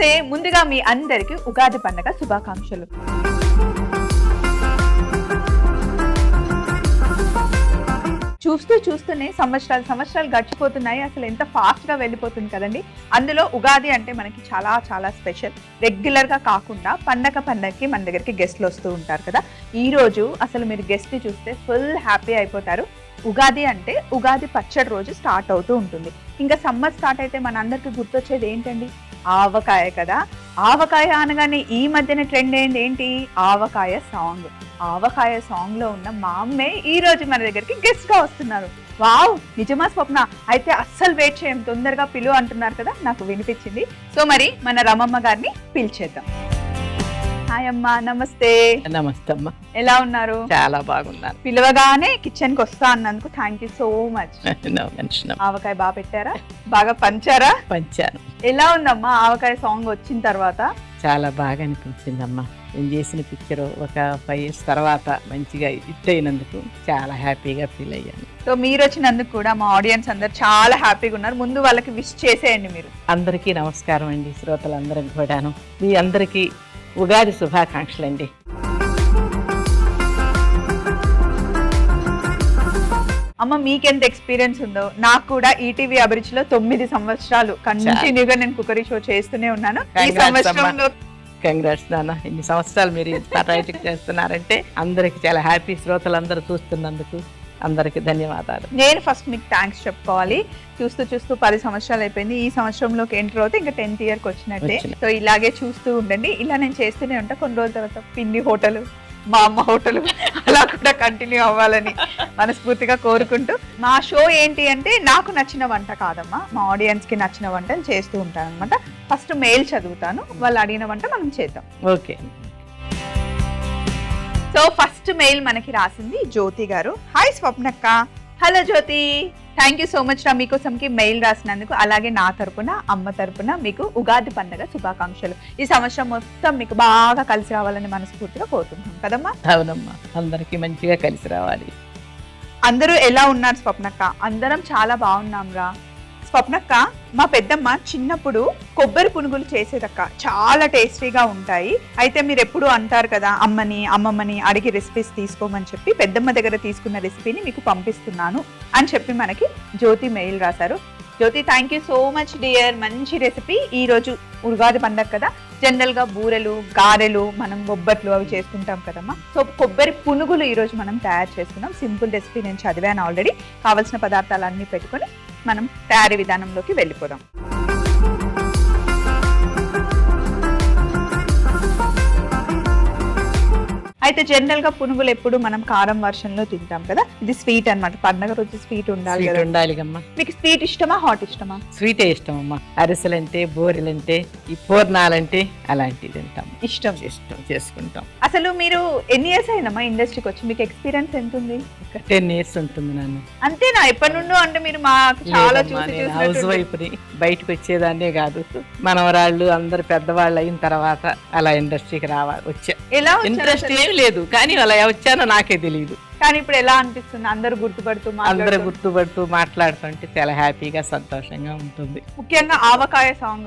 నమస్తే. ముందుగా మీ అందరికి ఉగాది పండుగ శుభాకాంక్షలు. చూస్తూనే సంవత్సరాలు గడిచిపోతున్నాయి. అసలు ఎంత ఫాస్ట్ గా వెళ్ళిపోతుంది కదండి. అందులో ఉగాది అంటే మనకి చాలా చాలా స్పెషల్. రెగ్యులర్ గా కాకుండా పండగకి మన దగ్గరికి గెస్ట్లు వస్తూ ఉంటారు కదా. ఈ రోజు అసలు మీరు గెస్ట్ చూస్తే ఫుల్ హ్యాపీ అయిపోతారు. ఉగాది అంటే ఉగాది పచ్చడి రోజు స్టార్ట్ అవుతూ ఉంటుంది. ఇంకా సమ్మర్ స్టార్ట్ అయితే మన అందరికి గుర్తొచ్చేది ఏంటండి? ఆవకాయ కదా. ఆవకాయ అనగానే ఈ మధ్యన ట్రెండ్ ఏంటి? ఆవకాయ సాంగ్. ఆవకాయ సాంగ్ లో ఉన్న మా అమ్మే ఈ రోజు మన దగ్గరికి గెస్ట్ గా వస్తున్నారు. వావ్, నిజమా స్వప్న? అయితే అస్సలు వెయిట్ చేయం, తొందరగా పిలువ అంటున్నారు కదా, నాకు వినిపించింది. సో మరి మన రమమ్మ గారిని పిలిచేద్దాం. హాయ్ అమ్మా, నమస్తే. నమస్తే అమ్మా, ఎలా ఉన్నారు? చాలా బాగున్నాను. పిలవగానే కిచెన్ కి వస్తా అన్నందుకు థ్యాంక్ యూ సో మచ్. ఆవకాయ బాగా పెట్టారా? బాగా పంచారా? పంచాను. ఎలా ఉందమ్మా ఆవకాయ సాంగ్ వచ్చిన తర్వాత? చాలా బాగా అనిపించిందమ్మా. నేను చేసిన పిక్చర్ ఒక 5 years తర్వాత మంచిగా హిట్ అయినందుకు చాలా హ్యాపీగా ఫీల్ అయ్యాను. సో మీరు వచ్చినందుకు కూడా మా ఆడియన్స్ అందరు చాలా హ్యాపీగా ఉన్నారు. ముందు వాళ్ళకి విష్ చేసేయండి మీరు. అందరికీ నమస్కారం అండి, శ్రోతలందరికి కూడాను మీ అందరికీ ఉగాది శుభాకాంక్షలు అండి. అమ్మ, మీకెంత ఎక్స్పీరియన్స్ ఉందో నాకు కూడా ఈటీవీ అభిరుచిలో 9 సంవత్సరాలు కంటిన్యూగా నేను కుకరీ షో చేస్తూనే ఉన్నాను. ఈ సంవత్సరంలో కంగ్రాట్స్ నాన్న, ఇన్ని సంవత్సరాలు మీరు రైటింగ్ చేస్తున్నారంటే అందరికి చాలా హ్యాపీ. శ్రోతలందరూ చూస్తున్నందుకు అందరికి ధన్యవాదాలు. నేను ఫస్ట్ మీకు థ్యాంక్స్ చెప్పుకోవాలి. చూస్తూ 10 సంవత్సరాలు అయిపోయింది. ఈ సంవత్సరంలోకి ఎంటర్ అవుతే ఇంకా 10th yearకి వచ్చినట్టే. సో ఇలాగే చూస్తూ ఉండండి. ఇలా నేను చేస్తూనే ఉంటా. కొన్ని రోజుల తర్వాత పిన్ని హోటల్, మా అమ్మ హోటల్ అలా కూడా కంటిన్యూ అవ్వాలని మనస్ఫూర్తిగా కోరుకుంటూ, మా షో ఏంటి అంటే నాకు నచ్చిన వంట కాదమ్మా, మా ఆడియన్స్ కి నచ్చిన వంటలు చేస్తూ ఉంటాను అనమాట. ఫస్ట్ మెయిల్ చదువుతాను, వాళ్ళు అడిగిన వంట మనం చేద్దాం. ఓకే. సో ఫస్ట్ మెయిల్ మనకి రాసింది జ్యోతి గారు. హాయ్ స్వప్నక్క. Hello Jyothi, thank you so much రా మీకోసంకి మెయిల్ రాసినందుకు. అలాగే నా తరపున, అమ్మ తరపున మీకు ఉగాది పండుగ శుభాకాంక్షలు. ఈ సంవత్సరం మొత్తం మీకు బాగా కలిసి రావాలని మనస్ఫూర్తిగా కోరుకుంటున్నాం కదమ్మా. అవునమ్మా, అందరికి మంచిగా కలిసి రావాలి. అందరూ ఎలా ఉన్నారు స్వప్నక్క? అందరం చాలా బాగున్నాం రా. స్వప్నక్క, మా పెద్దమ్మ చిన్నప్పుడు కొబ్బరి పునుగులు చేసేదక్క, చాలా టేస్టీగా ఉంటాయి. అయితే మీరు ఎప్పుడు అంటారు కదా అమ్మమ్మని అడిగి రెసిపీస్ తీసుకోమని చెప్పి, పెద్దమ్మ దగ్గర తీసుకున్న రెసిపీని మీకు పంపిస్తున్నాను అని చెప్పి మనకి జ్యోతి మెయిల్ రాశారు. Jyothi, thank you so much dear. మంచి రెసిపీ. ఈ రోజు ఉగాది పండగ కదా, జనరల్ గా బూరెలు, గారెలు, మనం బొబ్బట్లు అవి చేసుకుంటాం కదమ్మా. సో కొబ్బరి పునుగులు ఈ రోజు మనం తయారు చేసుకున్నాం. సింపుల్ రెసిపీ, నేను చదివాను ఆల్రెడీ. కావాల్సిన పదార్థాలన్నీ పెట్టుకొని మనం తయారీ విధానంలోకి వెళ్ళిపోదాం. అయితే జనరల్ గా పునుగులు ఎప్పుడు మనం కారం వర్షంలో తింటాం కదా. ఇది స్వీట్ అన్నమాట. పండగ రోజు స్వీట్ ఉండాలి కదా. ఉండాలిగమ్మా. మీకు స్వీట్ ఇష్టమా, హాట్ ఇష్టమా? స్వీటే ఇష్టం అమ్మా. అరిసెలంటే, బూరెలంటే, ఈ పూర్ణాలంటే అలాంటివి తింటాం. ఇష్టం చేసుకుంటాం. అసలు మీరు ఎన్ని ఇయర్స్ అయిందమ్మా ఇండస్ట్రీకి వచ్చి? మీకు ఎక్స్పీరియన్స్ ఎంత ఉంది? 10 years ఉంటుంది నాన్న. అంతేనా? ఎప్పటి నుండో? అంటే మీరు మాకు చాలా చూసి హౌస్ వైఫ్ ని, బయటకు వచ్చేదాన్నే కాదు, మనవరాళ్ళు అందరు పెద్దవాళ్ళు అయిన తర్వాత అలా ఇండస్ట్రీకి వచ్చా. ఎలా ఇంట్రెస్ట్ ఏం లేదు, కానీ అలా వచ్చానో నాకే తెలియదు. కానీ ఇప్పుడు ఎలా అనిపిస్తుంది? అందరు గుర్తుపడుతూ మాట్లాడుతుంటే చాలా హ్యాపీగా, సంతోషంగా ఉంటుంది. ముఖ్యంగా ఆవకాయ సాంగ్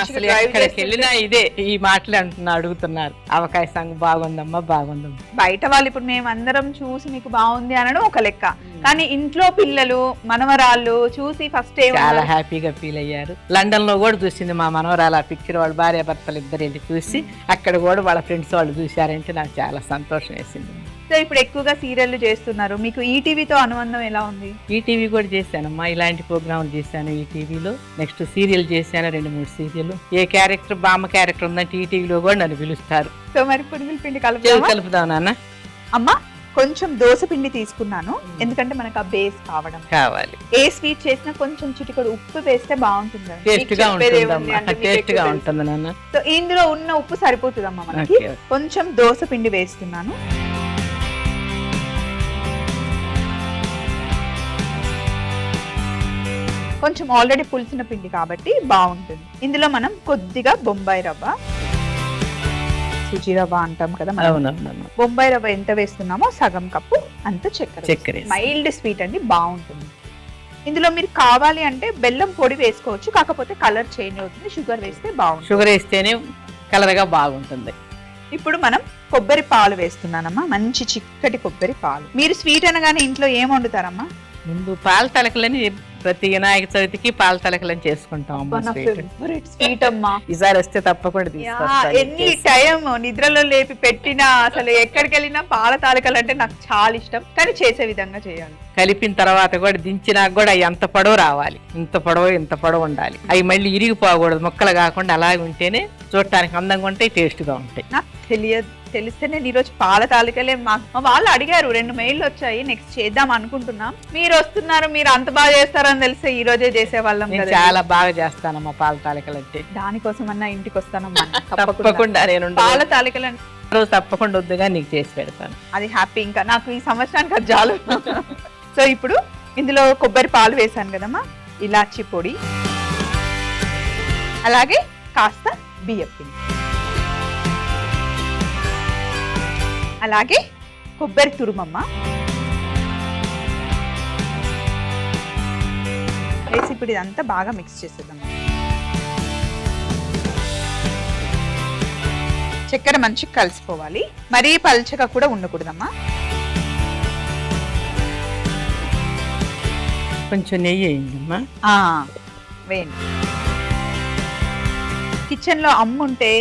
అసలు ఎక్కడికి వెళ్ళినా ఇదే ఈ మాటలు అడుగుతున్నారు. ఆవకాయ సాంగ్ బాగుందమ్మా, బాగుందమ్మా. బయట వాళ్ళు ఇప్పుడు మేము అందరం చూసి మీకు బాగుంది అనడం ఒక లెక్క, కానీ ఇంట్లో పిల్లలు, మనవరాళ్ళు చూసి ఫస్ట్ చాలా హ్యాపీగా ఫీల్ అయ్యారు. లండన్ లో కూడా చూసింది మా మనవరాలు ఆ పిక్చర్. వాళ్ళు భార్యాభర్తలు ఇద్దరు వెళ్ళి చూసి అక్కడ కూడా వాళ్ళ ఫ్రెండ్స్ వాళ్ళు చూసారంటే నాకు చాలా సంతోషం వేసింది. సో ఇప్పుడు ఎక్కువగా సీరియల్ చేస్తున్నారు. మీకు ఈటీవీతో అనుబంధం ఎలా ఉంది? ఈటీవీ కూడా చేశానమ్మా, ఇలాంటి ప్రోగ్రాంలు చేశాను ఈటీవీలో. నెక్స్ట్ సీరియల్ చేశాను, 2-3 సీరియల్. ఏ క్యారెక్టర్, బామ్మ క్యారెక్టర్ ఉందంటే ఈటీవీలో కూడా నన్ను పిలుస్తారు. సో మరి పునుగుల పిండి కలుపుదాం నాన్న. అమ్మా, కొంచెం దోస పిండి తీసుకున్నాను, ఎందుకంటే మనకు ఆ బేస్ కావాలి. ఏ స్వీట్ చేసినా కొంచెం చిటికెడు ఉప్పు వేస్తే బాగుంటుంది. టేస్ట్ గా ఉంటుంది నాన్న. సో ఇందులో ఉన్న ఉప్పు సరిపోతుందమ్మా మనకి. కొంచెం దోస పిండి వేస్తున్నాను. కొంచెం ఆల్రెడీ పులిసిన పిండి కాబట్టి బాగుంటుంది. ఇందులో మనం కొద్దిగా బొంబాయి రవ్వ, సుజీ రవ్వ అంటాం కదా, బొంబాయి రవ్వ ఎంత వేస్తున్నామో సగం కప్పు అంత చక్కెర. మైల్డ్ స్వీట్ అండి, బాగుంటుంది. ఇందులో మీరు కావాలి అంటే బెల్లం పొడి వేసుకోవచ్చు, కాకపోతే కలర్ చేంజ్ అవుతుంది, షుగర్ వేస్తే బాగుంటుంది. షుగర్ వేస్తేనే కలర్గా బాగుంటుంది. ఇప్పుడు మనం కొబ్బరి పాలు వేస్తున్నానమ్మా, మంచి చిక్కటి కొబ్బరి పాలు. మీరు స్వీట్ అనగానే ఇంట్లో ఏం వండుతారమ్మా? ముందు పాల తలకలని ప్రతి వినాయక చవితికి పాల తలకలని చేసుకుంటాం అమ్మ. స్వీట్ అమ్మా, ఈసారి వస్తే తప్పకుండా తీసుకొస్తాను. ఎన్ని టైం నిద్రలో లేపి పెట్టినా అసలు ఎక్కడికి వెళ్ళినా పాల తాలికలు అంటే నాకు చాలా ఇష్టం, కానీ చేసే విధంగా చేయాలి. కలిపిన తర్వాత కూడా దించినాక కూడా అవి ఎంత పొడవు రావాలి, ఇంత పొడవు ఉండాలి. అవి మళ్ళీ ఇరిగిపోకూడదు, ముక్కలు కాకుండా అలాగే ఉంటేనే చూడటానికి అందంగా ఉంటాయి, టేస్ట్గా ఉంటాయి. నాకు తెలిస్తే నేను ఈరోజు పాల తాలికలే మా వాళ్ళు అడిగారు, 2 మెయిల్లు వచ్చాయి, నెక్స్ట్ చేద్దాం అనుకుంటున్నాం. మీరు వస్తున్నారు, మీరు అంత బాగా చేస్తారని తెలిస్తే ఈ రోజే చేసేవాళ్ళం. చాలా బాగా చేస్తానమ్మా పాల తాలికలు అంటే. దానికోసం అన్నా ఇంటికి వస్తానమ్మా తప్పకుండా. నేను పాల తాలికలు రోజు తప్పకుండా వద్దుగా నీకు చేసి పెడతాను. అది హ్యాపీ, ఇంకా నాకు ఈ సంవత్సరానికి అది చాలు. సో ఇప్పుడు ఇందులో కొబ్బరి పాలు వేసాను కదమ్మా, ఇలాచి పొడి, అలాగే కాస్త బియ్యం పిండి, అలాగే కొబ్బరి తురుమమ్మ వేసి ఇప్పుడు ఇదంతా బాగా మిక్స్ చేసేద్దాం. చక్కెర మంచిగా కలిసిపోవాలి, మరీ పల్చగా కూడా ఉండకూడదమ్మా. కొంచెం నెయ్యి వేయండి. వేయండి. కిచెన్ లో అమ్ముంటే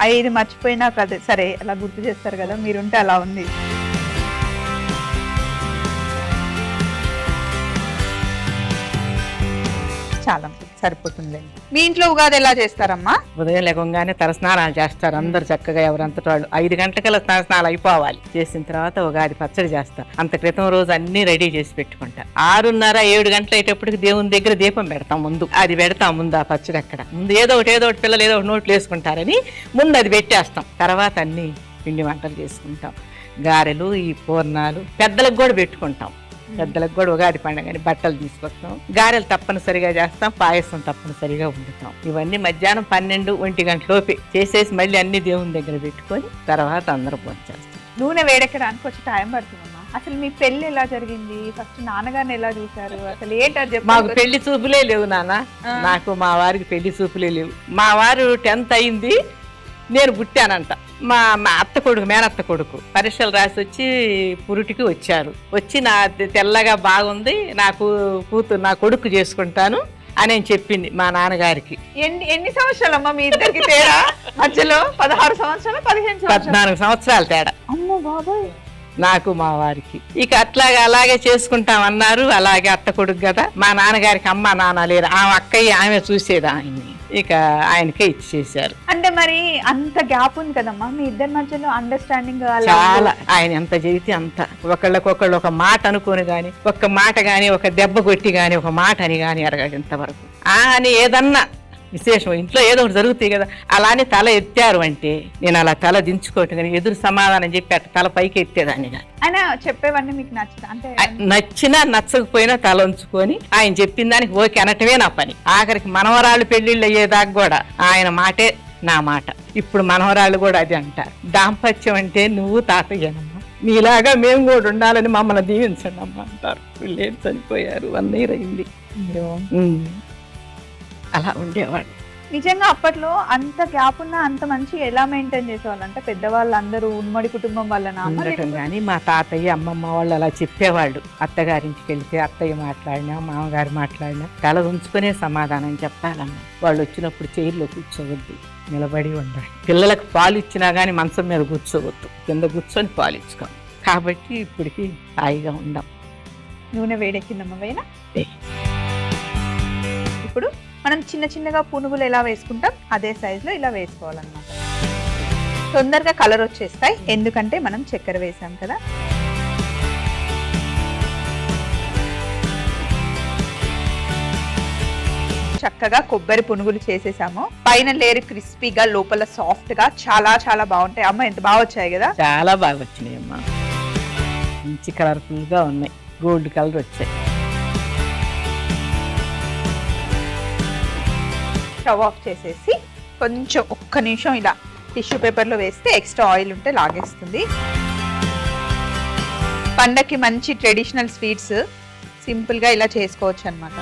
5 మర్చిపోయినా కదా సరే అలా గుర్తు చేస్తారు కదా, మీరుంటే అలా ఉంది. చాలా సరిపోతుంది. మీ ఇంట్లో ఉగాది ఎలా చేస్తారమ్మా? ఉదయం లేకుండానే తలస్నానాలు చేస్తారు అందరు చక్కగా, ఎవరంతటి వాళ్ళు 5 గంటలకల్లా తలస్నానాలు అయిపోవాలి. చేసిన తర్వాత ఉగాది పచ్చడి చేస్తా. అంత క్రితం రోజు అన్ని రెడీ చేసి పెట్టుకుంటా. 6:30, 7 గంటలు అయ్యేటప్పటికి దేవుని దగ్గర దీపం పెడతాం. ముందు అది పెడతాం. ముందు ఆ పచ్చడి అక్కడ ముందు ఏదో ఒకటి పిల్లలు ఏదో ఒకటి నోట్లు వేసుకుంటారని ముందు అది పెట్టేస్తాం. తర్వాత అన్ని పిండి వంటలు చేసుకుంటాం. గారెలు, ఈ పూర్ణాలు పెద్దలకు కూడా పెట్టుకుంటాం. పెద్దలకు కూడా ఉగాది పండుగని బట్టలు తీసుకొస్తాం. గారెలు తప్పనిసరిగా చేస్తాం, పాయసం తప్పనిసరిగా వండుతాం. ఇవన్నీ మధ్యాహ్నం 12-1 గంటలోపే చేసేసి మళ్ళీ అన్ని దేవుని దగ్గర పెట్టుకొని తర్వాత అందరూ భోంచేస్తాం. నూనె వేడెక్కడానికి కొంచెం టైం పడుతుందమ్మా. అసలు మీ పెళ్లి ఎలా జరిగింది? ఫస్ట్ నాన్నగారిని ఎలా చూసారు? అసలు ఏంటో మాకు పెళ్లి చూపులే లేవు నాన్న. నాకు మా వారికి పెళ్లి చూపులే లేవు. మా వారు 10th అయింది, నేను పుట్టానంట. మా అత్త కొడుకు, మేనత్త కొడుకు పరీక్షలు రాసి వచ్చి పురుటికి వచ్చారు. వచ్చి నా తెల్లగా బాగుంది, నాకు కూతురు నా కొడుకు చేసుకుంటాను అని చెప్పింది మా నాన్నగారికి. ఎన్ని సంవత్సరాలమ్మా మీ ఇద్దరికి తేడా? మధ్యలో 16 సంవత్సరాలు, 15 సంవత్సరాలు, 14 సంవత్సరాలు తేడా. అమ్మో బాబాయ్. నాకు మా వారికి ఇక అలాగే చేసుకుంటాం అన్నారు. అలాగే అత్త కొడుకు కదా. మా నాన్నగారికి అమ్మ నాన్న లేరు, ఆమె అక్కయ్య ఆమె చూసేది ఆయన్ని. ఇక ఆయనకే ఇచ్చేసారు. అంటే మరి అంత గ్యాప్ ఉంది కదమ్మా మీ ఇద్దరి మధ్యలో, అండర్స్టాండింగ్ చాలా. ఆయన ఎంత చెబితే అంత. ఒకళ్ళకొకళ్ళు ఒక మాట అనుకోని గాని, ఒక్క మాట గాని, ఒక దెబ్బ కొట్టి గాని, ఒక మాట అని గాని అరగదు ఇంతవరకు. అని ఏదన్నా విశేషం ఇంట్లో ఏదో ఒకటి జరుగుతాయి కదా, అలానే తల ఎత్తారు అంటే నేను అలా తల దించుకోవటం కానీ ఎదురు సమాధానం చెప్పి అట్ట తల పైకి ఎత్తేదాన్ని కాదు. ఆయన చెప్పేవన్నీ మీకు నచ్చుతా అంటే నచ్చినా నచ్చకపోయినా తల ఉంచుకొని ఆయన చెప్పిన దానికి ఓకే అనటమే నా పని. ఆఖరికి మనవరాళ్ళు పెళ్లిళ్ళు అయ్యేదాకా కూడా ఆయన మాటే నా మాట. ఇప్పుడు మనవరాళ్ళు కూడా అది అంటారు, దాంపత్యం అంటే నువ్వు తాతయ్యనమ్మా, నీలాగా మేము కూడా ఉండాలని మమ్మల్ని దీవించండి అమ్మ అంటారు. వీళ్ళేం చనిపోయారు, 1 year అయింది. అలా ఉండేవాడు. నిజంగా అప్పట్లో అంత గ్యాప్ ఉన్నా అంత మంచి ఎలా మెయింటైన్ చేసేవాళ్ళు అంటే పెద్దవాళ్ళు అందరూ ఉమ్మడి కుటుంబం వల్ల ఉండటం కానీ మా తాతయ్య అమ్మమ్మ వాళ్ళు అలా చెప్పేవాళ్ళు. అత్తగారింటికి వెళ్తే అత్తయ్య మాట్లాడినా మామగారు మాట్లాడినా తల ఉంచుకునే సమాధానం చెప్పాలమ్మా. వాళ్ళు వచ్చినప్పుడు చైర్లో కూర్చోవద్దు, నిలబడి ఉండాలి. పిల్లలకు పాలు ఇచ్చినా కానీ మంచం మీద కూర్చోవద్దు, కింద కూర్చొని పాలు ఇచ్చుకోం. కాబట్టి ఇప్పటికి హాయిగా ఉందాం. నూనె వేడెక్కిందమ్మ వేనా. ఇప్పుడు మనం చిన్న చిన్నగా పునుగులు ఎలా వేసుకుంటాం అదే సైజులో ఇలా వేసుకోవాలన్నమాట. తొందరగా కలర్ వచ్చేస్తాయి, ఎందుకంటే మనం చక్కెర వేసాం కదా. చక్కగా కొబ్బరి పునుగులు చేసేసాము. పైన లేయర్ క్రిస్పీగా, లోపల సాఫ్ట్ గా చాలా చాలా బాగుంటాయి. అమ్మ ఎంత బాగా వచ్చాయి కదా. చాలా బాగా వచ్చినాయి అమ్మా, మంచి కలర్ఫుల్ గా ఉన్నాయి, గోల్డ్ కలర్ వచ్చాయి. స్టవ్ ఆఫ్ చేసేసి కొంచెం ఒక్క నిమిషం ఇలా టిష్యూ పేపర్లో వేస్తే ఎక్స్ట్రా ఆయిల్ ఉంటే లాగేస్తుంది. పండగకి మంచి ట్రెడిషనల్ స్వీట్స్ సింపుల్ గా ఇలా చేసుకోవచ్చు అన్నమాట.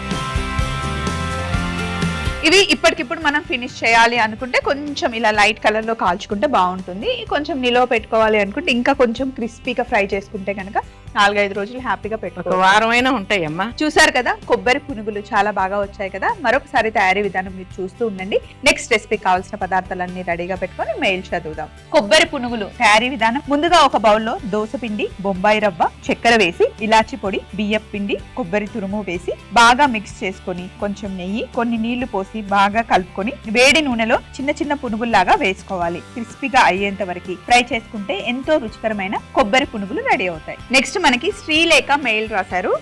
ఇవి ఇప్పటికిప్పుడు మనం ఫినిష్ చేయాలి అనుకుంటే కొంచెం ఇలా లైట్ కలర్ లో కాల్చుకుంటే బాగుంటుంది. కొంచెం నిలవ పెట్టుకోవాలి అనుకుంటే ఇంకా కొంచెం క్రిస్పీగా ఫ్రై చేసుకుంటే కనుక 4-5 రోజులు హ్యాపీగా ఒక పెట్టుకోవచ్చు. వారమైనా ఉంటాయమ్మా. చూసారు కదా కొబ్బరి పునుగులు చాలా బాగా వచ్చాయి కదా. మరొకసారి తయారీ విధానం మీరు చూస్తూ ఉండండి. నెక్స్ట్ రెసిపీ కావాల్సిన పదార్థాలన్నీ రెడీగా పెట్టుకొని మెయిల్ చదువుదాం. కొబ్బరి పునుగులు తయారీ విధానం. ముందుగా ఒక బౌల్లో దోస పిండి, బొంబాయి రవ్వ, చక్కెర వేసి, ఇలాచి పొడి, బియ్యం పిండి, కొబ్బరి తురుము వేసి బాగా మిక్స్ చేసుకొని కొంచెం నెయ్యి, కొన్ని నీళ్లు పోసి బాగా కలుపుకొని వేడి నూనెలో చిన్న చిన్న పునుగుల్లాగా వేసుకోవాలి. క్రిస్పీగా అయ్యేంత వరకు ఫ్రై చేసుకుంటే ఎంతో రుచికరమైన కొబ్బరి పునుగులు రెడీ అవుతాయి. నెక్స్ట్ మనకి శ్రీలేఖ మెయిల్ రాశారు.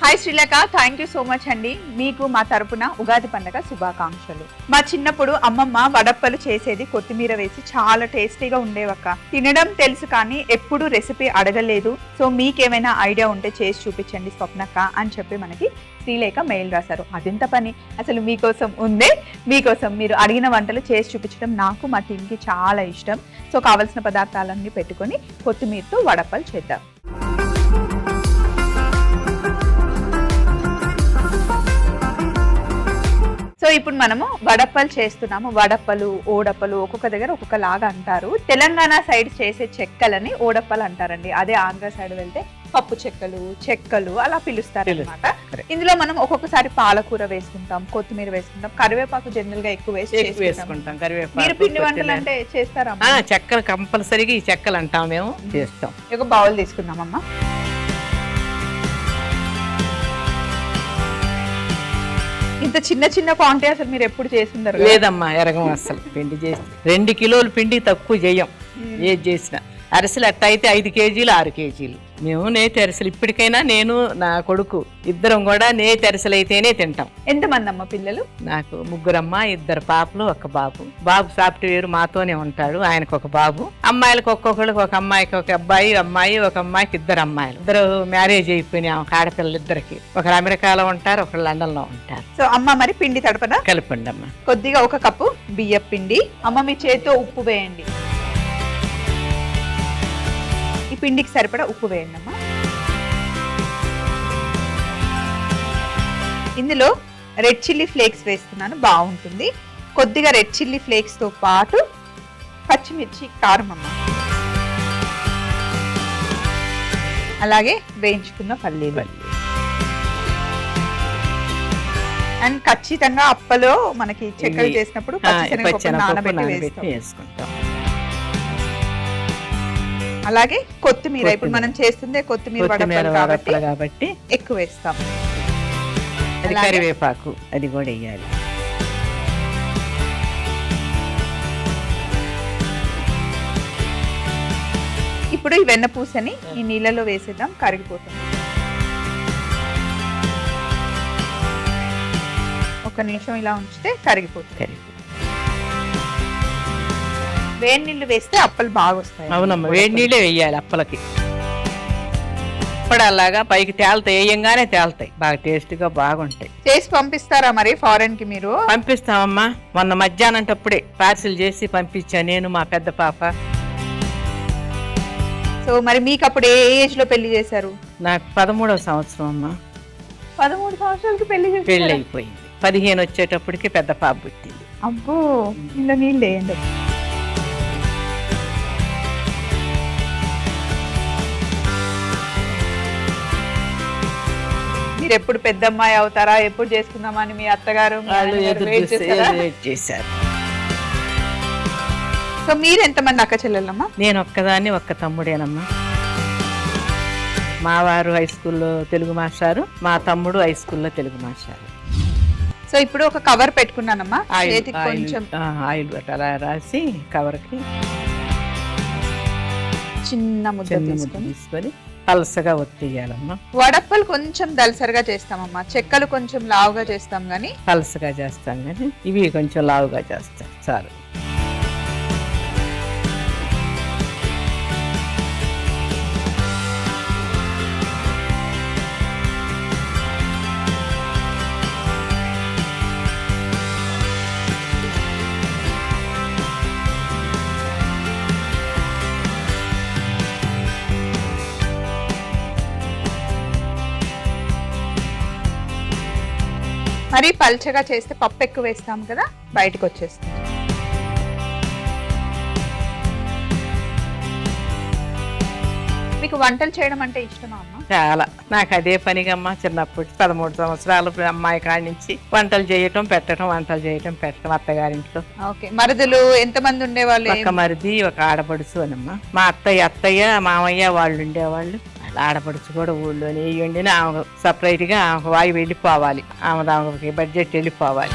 Hi Srilekha, thank you so much అండి. మీకు మా తరపున ఉగాది పండుగ శుభాకాంక్షలు. మా చిన్నప్పుడు అమ్మమ్మ వడప్పలు చేసేది కొత్తిమీర వేసి, చాలా టేస్టీగా ఉండేవక్క. తినడం తెలుసు కానీ ఎప్పుడు రెసిపీ అడగలేదు. సో మీకేమైనా ఐడియా ఉంటే చేసి చూపించండి స్వప్నక్క అని చెప్పి మనకి శ్రీలేఖ మెయిల్ రాశారు. అదెంత పని అసలు మీకోసం ఉందే. మీకోసం మీరు అడిగిన వంటలు చేసి చూపించడం నాకు మా టీంకి చాలా ఇష్టం. సో కావాల్సిన పదార్థాలన్నీ పెట్టుకొని కొత్తిమీరతో వడప్పలు చేద్దాం. సో ఇప్పుడు మనము వడప్పలు చేస్తున్నాము. వడప్పలు, ఓడప్పలు ఒక్కొక్క దగ్గర ఒక్కొక్క లాగా అంటారు. తెలంగాణ సైడ్ చేసే చెక్కలని ఓడప్పలు అంటారండి. అదే ఆంధ్ర సైడ్ వెళ్తే పప్పు చెక్కలు అలా పిలుస్తారు అనమాట. ఇందులో మనం ఒక్కొక్కసారి పాలకూర వేసుకుంటాం, కొత్తిమీర వేసుకుంటాం, కరివేపాకు జనరల్ గా ఎక్కువ వేసుకుంటాం. మీరు పిండి వంటలు అంటే చేస్తారా? చెక్కలు కంపల్సరీగా ఈ చెక్కలు అంటాం, మేము చేస్తాం. ఒక బౌల్ తీసుకుందామమ్మా. ఇంత చిన్న చిన్న క్వాంటిటీ అసలు మీరు ఎప్పుడు చేసిందరు? లేదమ్మా, ఎరగం అసలు. పిండి చేసి 2 కిలోలు పిండి తక్కువ చేయం. ఏది చేసినా అరిసెలు అట్ట అయితే 5 కేజీలు 6 కేజీలు. మేము నేతి అరిసెలు ఇప్పటికైనా నేను నా కొడుకు ఇద్దరం కూడా నేతి అరిసెలు అయితేనే తింటాం. ఎంతమంది అమ్మ పిల్లలు? నాకు 3 అమ్మ, 2 పాపలు, 1 బాబు. బాబు సాఫ్ట్వేర్ మాతోనే ఉంటాడు. ఆయనకు 1 బాబు. అమ్మాయిలకు ఒక్కొక్కరికి, ఒక అమ్మాయికి 1 అబ్బాయి, ఒక అమ్మాయికి 2 అమ్మాయిలు. 2 మ్యారేజ్ అయిపోయినాయి. ఆడపిల్లలు 2కి. ఒకరు అమెరికాలో ఉంటారు, ఒకరు లండన్ లో ఉంటారు. సో అమ్మ మరి పిండి తడపదా? కలపండి అమ్మ. కొద్దిగా 1 కప్పు బియ్యం పిండి. అమ్మ మీ చేతితో ఉప్పు వేయండి. ఈ పిండికి సరిపడా ఉప్పు వేయండి అమ్మా. ఇందులో రెడ్ చిల్లీ ఫ్లేక్స్ వేస్తున్నాను, బాగుంటుంది. కొద్దిగా రెడ్ చిల్లీ ఫ్లేక్స్ తో పాటు పచ్చిమిర్చి కారం అమ్మ, అలాగే వేయించుకున్న పల్లీలు. అండ్ ఖచ్చితంగా అప్పలో మనకి చెక్కలు చేసినప్పుడు నానబెట్టి వేసుకుంటాం. అలాగే కొత్తిమీర, ఇప్పుడు మనం చేస్తుందే కొత్తిమీర కాబట్టి ఎక్కువ వేస్తాం. కరివేపాకు అది కూడా వేయాలి. ఇప్పుడు ఈ వెన్నపూసని ఈ నీళ్ళలో వేసేద్దాం, కరిగిపోతుంది. 1 నిమిషం ఇలా ఉంచితే కరిగిపోతుంది. వేడి నీళ్ళు వేస్తే అప్పలు బాగా వస్తాయి. అవునమ్మా, వేడి నీళ్ళే వేయాలి అప్పలకి. అప్పుడు అలాగా పైకి తేలుతాయి, వేయంగానే తేలుతాయి. బాగా టేస్ట్ గా బాగుంటాయి. చేసి పంపిస్తారా మరి ఫారెన్ కి? మీరు పంపిస్తామమ్మా. మొన్న మధ్యాహ్నంటప్పుడే పార్సిల్ చేసి పంపించా నేను, మా పెద్ద పాప. సో మరి మీకు అప్పుడు ఏ ఏజ్ లో పెళ్లి చేశారు? నాకు 13వ సంవత్సరం అమ్మా. 13 సంవత్సరాలకి పెళ్లి అయిపోయింది. 15 వచ్చేటప్పటికి పెద్ద పాప పుట్టింది. అబ్బో, ఇందులో నీళ్ళు వేయండి. మీరు ఎప్పుడు పెద్ద అమ్మాయి అవుతారా, ఎప్పుడు చేసుకుందామని మీ అత్తగారు చేశారు. సో మీరు ఎంతమంది అక్క చెల్లెళ్ళమ్మా? నేను ఒక్కదాన్ని, 1 తమ్ముడేనమ్మా. మా వారు హై స్కూల్లో తెలుగు మాస్టారు, మా తమ్ముడు హై స్కూల్లో తెలుగు మాస్టారు. సో ఇప్పుడు ఒక కవర్ పెట్టుకున్నానమ్మా, కొంచెం ఆయిల్ అలా రాసి కవర్కి చిన్న ముద్ద తీసుకొని పలసగా ఒత్తేయాలమ్మా. వడప్పలు కొంచెం దలసరిగా చేస్తామమ్మా, చెక్కలు కొంచెం లావుగా చేస్తాం గానీ. పలసగా చేస్తాం గానీ ఇవి కొంచెం లావుగా చేస్తాం చాలు. మరి పల్చగా చేస్తే పప్పు ఎక్కువ వేస్తాం కదా, బయటకు వచ్చేస్తుంది. మీకు వంటలు చేయడం అంటే ఇష్టమా అమ్మ? చాలా, నాకు అదే పనిగమ్మా. చిన్నప్పుడు 13 సంవత్సరాలు అమ్మాయి కాడి నుంచి వంటలు చేయటం పెట్టడం, వంటలు చేయటం పెట్టడం అత్తగారింట్లో. ఓకే. మరుదులు ఎంతమంది ఉండేవాళ్ళు? ఒక మరిది, ఒక ఆడపడుచు అనమ్మా. మా అత్తయ్య మామయ్య వాళ్ళు ఉండేవాళ్ళు. ఆడపడుచు కూడా ఊళ్ళోనే ఇవ్వండి. ఆమె సపరేట్ గా ఆమె వాయి వెళ్ళిపోవాలి, ఆమెకి బడ్జెట్ వెళ్ళిపోవాలి.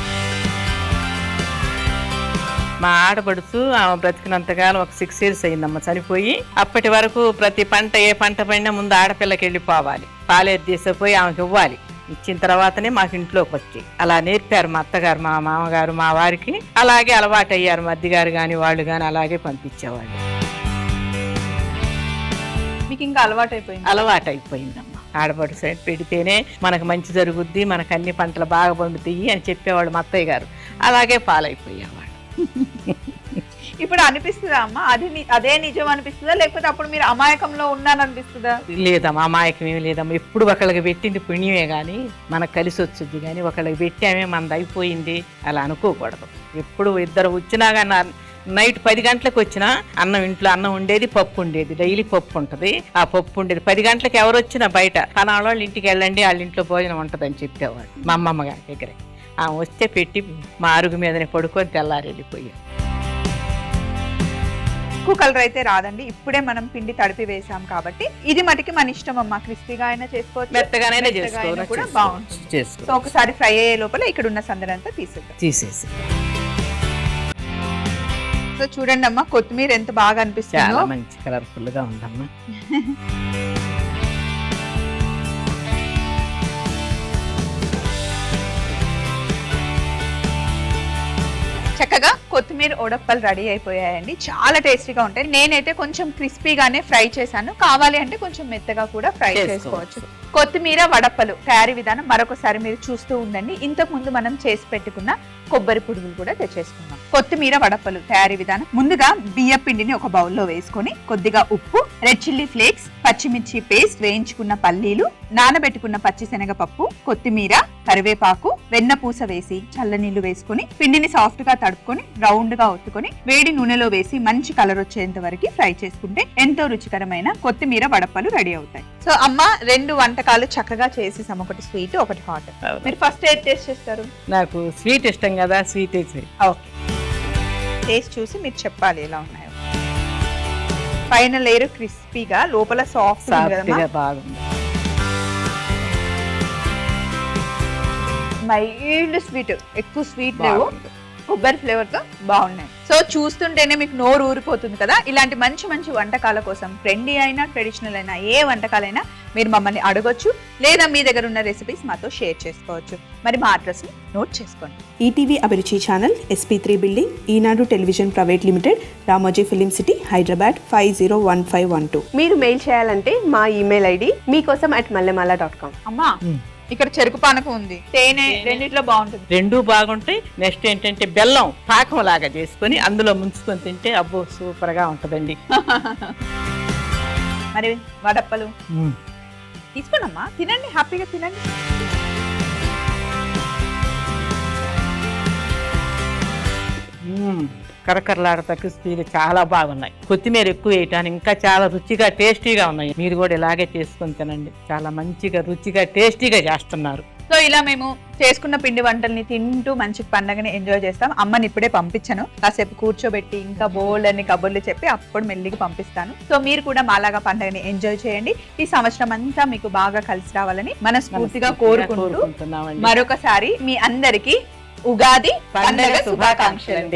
మా ఆడపడుచు ఆమె బ్రతికినంతకాలం ఒక 6 years అయిందమ్మ చనిపోయి. అప్పటి వరకు ప్రతి పంట ఏ పంట పడినా ముందు ఆడపిల్లకి వెళ్ళిపోవాలి, పాలేరు తీసుకుపోయి ఆమెకి ఇవ్వాలి. ఇచ్చిన తర్వాతనే మాకు ఇంట్లోకి వచ్చి అలా నేర్పారు మా అత్తగారు, మా మామగారు, మా వారికి అలాగే అలవాటు అయ్యారు. మద్దిగారు కానీ వాళ్ళు కానీ అలాగే పంపించేవాళ్ళు. మీకు ఇంకా అలవాటు అయిపోయిందమ్మా. ఆడపడుచు సైడ్ పెడితేనే మనకు మంచి జరుగుద్ది, మనకు అన్ని పంటలు బాగా పండుతాయి అని చెప్పేవాళ్ళు మా అత్తయ్య గారు. అలాగే పాలైపోయేవాళ్ళు. ఇప్పుడు అనిపిస్తుందా అమ్మ అదే నిజం అనిపిస్తుందా, లేకపోతే అప్పుడు మీరు అమాయకంలో ఉన్నారనిపిస్తుందా? లేదమ్మా, అమాయకం ఏమి లేదమ్మా. ఎప్పుడు ఒకళ్ళకి పెట్టింది పుణ్యమే కానీ మనకు కలిసి వచ్చుద్ది, కానీ ఒకళ్ళకి పెట్టామే మనది అయిపోయింది అలా అనుకోకూడదు. ఎప్పుడు ఇద్దరు వచ్చినా కానీ నైట్ 10 గంటలకు వచ్చినా అన్నం ఇంట్లో అన్నం ఉండేది, పప్పు ఉండేది. డైలీ పప్పు ఉంటుంది. ఆ పప్పు ఉండేది 10 గంటలకు ఎవరు వచ్చినా బయట పనాళ్ళ ఇంటికి వెళ్ళండి, వాళ్ళ ఇంట్లో భోజనం ఉంటుందని చెప్పేవాడు మా అమ్మమ్మ గారి దగ్గర. ఆమె వస్తే పెట్టి మా అరుగు మీదనే పడుకొని తెల్లారి వెళ్ళిపోయాం. ఎక్కువ కలర్ అయితే రాదండి, ఇప్పుడే మనం పిండి తడిపి వేసాం కాబట్టి. ఇది మటుకి మన ఇష్టం అమ్మా, క్రిస్పీగా అయినా చేసుకోవచ్చు, మెత్తగానైనా కూడా బాగుంటుంది. సో ఒకసారి ఫ్రై అయ్యే లోపల ఇక్కడ ఉన్న సందనంతా తీసేసి. సో చూడండి అమ్మా, కొత్తిమీర ఎంత బాగా అనిపిస్తుంది, చాలా మంచి కలర్ఫుల్ గా ఉందమ్మా. చక్కగా కొత్తిమీర ఒడప్పలు రెడీ అయిపోయాయండి. చాలా టేస్టీగా ఉంటాయి. నేనైతే కొంచెం క్రిస్పీగానే ఫ్రై చేశాను, కావాలి అంటే కొంచెం మెత్తగా కూడా ఫ్రై చేసుకోవచ్చు. కొత్తిమీర వడప్పలు తయారీ విధానం మరొకసారి మీరు చూస్తూ ఉండండి. ఇంతకు ముందు మనం చేసి పెట్టుకున్న కొబ్బరి పురుగులు కూడా తెచ్చేసుకున్నాం. కొత్తిమీర వడప్పలు తయారీ విధానం: ముందుగా బియ్య పిండిని ఒక బౌల్లో వేసుకొని కొద్దిగా ఉప్పు, రెడ్ చిల్లీ ఫ్లేక్స్, పచ్చిమిర్చి పేస్ట్, వేయించుకున్న పల్లీలు, నానబెట్టుకున్న పచ్చిశనగపప్పు, కొత్తిమీర, కరివేపాకు, వెన్నపూస వేసి చల్లనీళ్లు వేసుకుని పిండిని సాఫ్ట్ గా తడుపుకొని రౌండ్ గా ఒత్తుకొని వేడి నూనెలో వేసి మంచి కలర్ వచ్చేంత వరకు ఫ్రై చేసుకుంటే ఎంతో రుచికరమైన కొత్తిమీర వడప్పలు రెడీ అవుతాయి. సో అమ్మ 2 వంటకాలు చక్కగా చేసేసాం, ఒకటి స్వీట్, ఒకటి హాట్. మీరు ఫస్ట్ ఏది టేస్ట్ చేస్తారు? నాకు స్వీట్ ఇష్టం కదా, స్వీట్. ఓకే, టేస్ట్ చూసి మీరు చెప్పాలి ఎలా ఉన్నాయో. పైన లేయర్ క్రిస్పీగా, లోపల సాఫ్ట్ బాగుంది. మైల్డ్ స్వీట్, ఎక్కువ స్వీట్ లేవు, కొబ్బరి ఫ్లేవర్ తో బాగున్నాయి. సో చూస్తుంటేనే మీకు నోరు ఊరిపోతుంది కదా. ఇలాంటి మంచి మంచి వంటకాల కోసం ట్రెండీ అయినా ట్రెడిషనల్ అయినా ఏ వంటకాలైనా మీరు మమ్మల్ని అడగొచ్చు, లేదా మీ దగ్గర ఉన్న రెసిపీస్ మాతో షేర్ చేసుకోవచ్చు. మరి మా అడ్రస్ నోట్ చేసుకోండి. ETV Abhiruchi channel, SP3 building, Eenadu television private limited, Ramoji film city, Hyderabad 501512. మీరు మెయిల్ చేయాలంటే మా ఈమెయిల్ ఐడి meekossam@mallemala.com. అమ్మా, ఇక్కడ చెరుకు పానకం ఉంది, తేనె, రెండిట్లో బాగుంటుంది. రెండూ బాగుంటాయి. నెక్స్ట్ ఏంటంటే బెల్లం పాకం లాగా చేసుకొని అందులో ముంచుకొని తింటే అబ్బో సూపర్ గా ఉంటదండి. మరి వడప్పలు తీసుకోనమ్మా, తినండి, హ్యాపీగా తినండి. కరకరలాడతా క్రిస్పీగా చాలా బాగున్నాయి. కొత్తిమీర ఎక్కువ వేయటానికి ఇంకా చాలా రుచిగా టేస్టీగా ఉన్నాయి. మీరు కూడా ఇలాగే చేసుకొని తినండి, చాలా మంచిగా రుచిగా టేస్టీగా చేస్తున్నారు. సో ఇలా మేము చేసుకున్న పిండి వంటల్ని తింటూ మంచి పండగని ఎంజాయ్ చేస్తాం. అమ్మని ఇప్పుడే పంపించాను, కాసేపు కూర్చోబెట్టి ఇంకా బోల్డ్ అని కబుర్లు చెప్పి అప్పుడు మెల్లిగా పంపిస్తాను. సో మీరు కూడా మాలాగా పండగని ఎంజాయ్ చేయండి. ఈ సంవత్సరం అంతా మీకు బాగా కలిసి రావాలని మనస్ఫూర్తిగా కోరుకుంటూ మరొకసారి మీ అందరికీ ఉగాది పండగ శుభాకాంక్షలు.